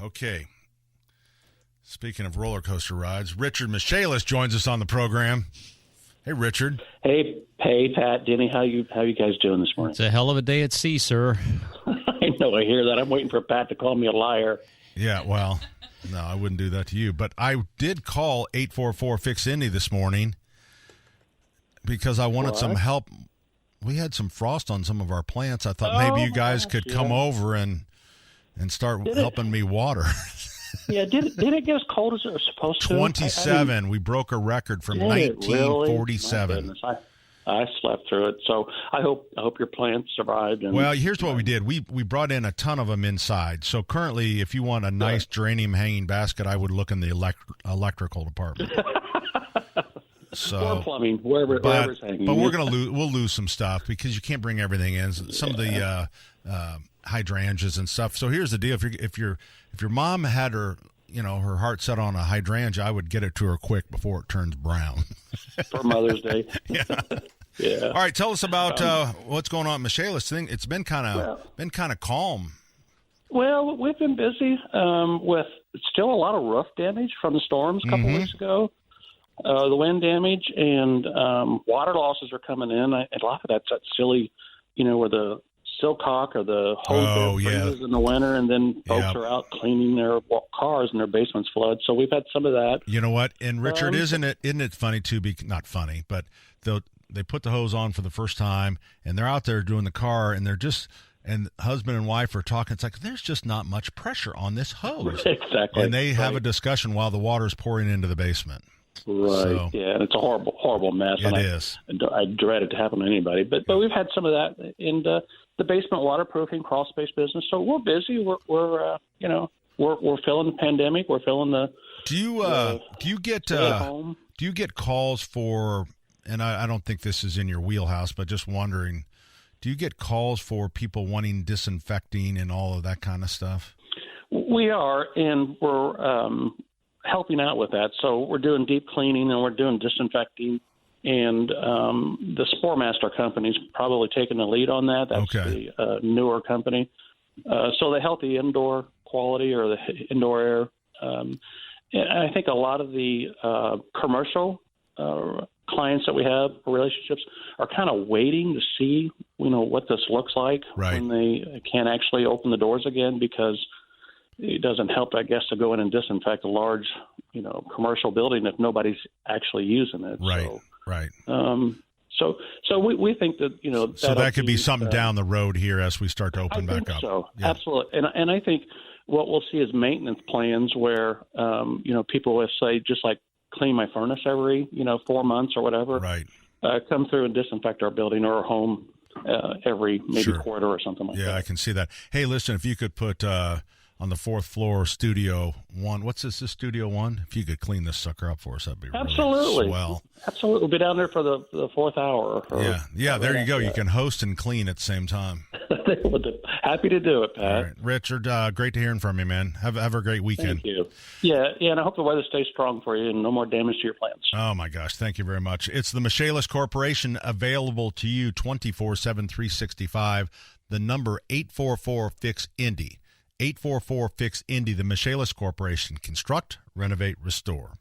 Okay. Speaking of roller coaster rides, Richard Michaelis joins us on the program. Hey, Richard. Hey, Pat, Denny, how you guys doing this morning? It's a hell of a day at sea, sir. I know, I hear that. I'm waiting for Pat to call me a liar. Yeah, well, no, I wouldn't do that to you. But I did call 844-FIX-INDY this morning because I wanted some help. We had some frost on some of our plants. I thought maybe you guys could come over and start helping me water. Yeah, did it get as cold as it was supposed to? 27. We broke a record from 1947. Really? I slept through it, so I hope your plants survived. Well, here's what we did. We brought in a ton of them inside. So currently, if you want a nice geranium hanging basket, I would look in the electrical department. Or plumbing, wherever's hanging. But we'll lose some stuff because you can't bring everything in. Some of the hydrangeas and stuff. So here's the deal: if your mom had her heart set on a hydrangea, I would get it to her quick before it turns brown. For Mother's Day. Yeah. All right, tell us about what's going on at Michaelis thing. It's been kind of calm. Well, we've been busy with still a lot of roof damage from the storms a couple weeks ago. The wind damage and water losses are coming in. A lot of that's that silly, where the silcock or the hose freezes in the winter, and then folks are out cleaning their cars and their basements flood. So we've had some of that. You know what? And Richard, isn't it funny too? Not funny, but they put the hose on for the first time, and they're out there doing the car, and and husband and wife are talking. It's like there's just not much pressure on this hose. Exactly. And they have a discussion while the water's pouring into the basement. Right. So, yeah, and it's a horrible mess. It is. I dread it to happen to anybody. But we've had some of that in the basement waterproofing crawl space business. So we're busy. We're filling the pandemic. We're filling the. Do you get calls for? And I don't think this is in your wheelhouse, but just wondering, do you get calls for people wanting disinfecting and all of that kind of stuff? We are, and we're helping out with that. So we're doing deep cleaning and we're doing disinfecting. And the Spore Master company's probably taking the lead on that. That's the newer company. So the healthy indoor quality or the indoor air. And I think a lot of the commercial clients that we have, relationships, are kind of waiting to see, what this looks like when they can't actually open the doors again, because it doesn't help, I guess, to go in and disinfect a large, commercial building if nobody's actually using it. Right. So, right. So we think that, so that could be something down the road here as we start to open back up. So yeah. Absolutely. And I think what we'll see is maintenance plans where, people will say, just like clean my furnace every, 4 months or whatever. Right. Come through and disinfect our building or our home every quarter or something like that. Yeah, I can see that. Hey, listen, if you could put on the fourth floor, Studio 1. What's this? Is Studio 1? If you could clean this sucker up for us, that'd be really swell. Absolutely. We'll be down there for the fourth hour. Yeah. There you go. You can host and clean at the same time. Happy to do it, Pat. All right. Richard, great to hear from you, man. Have a great weekend. Thank you. Yeah, and I hope the weather stays strong for you and no more damage to your plants. Oh, my gosh. Thank you very much. It's the Michaelis Corporation, available to you 24/7, 365. The number 844-FIX-INDY. 844-FIX-INDY, the Michaelis Corporation. Construct, renovate, restore.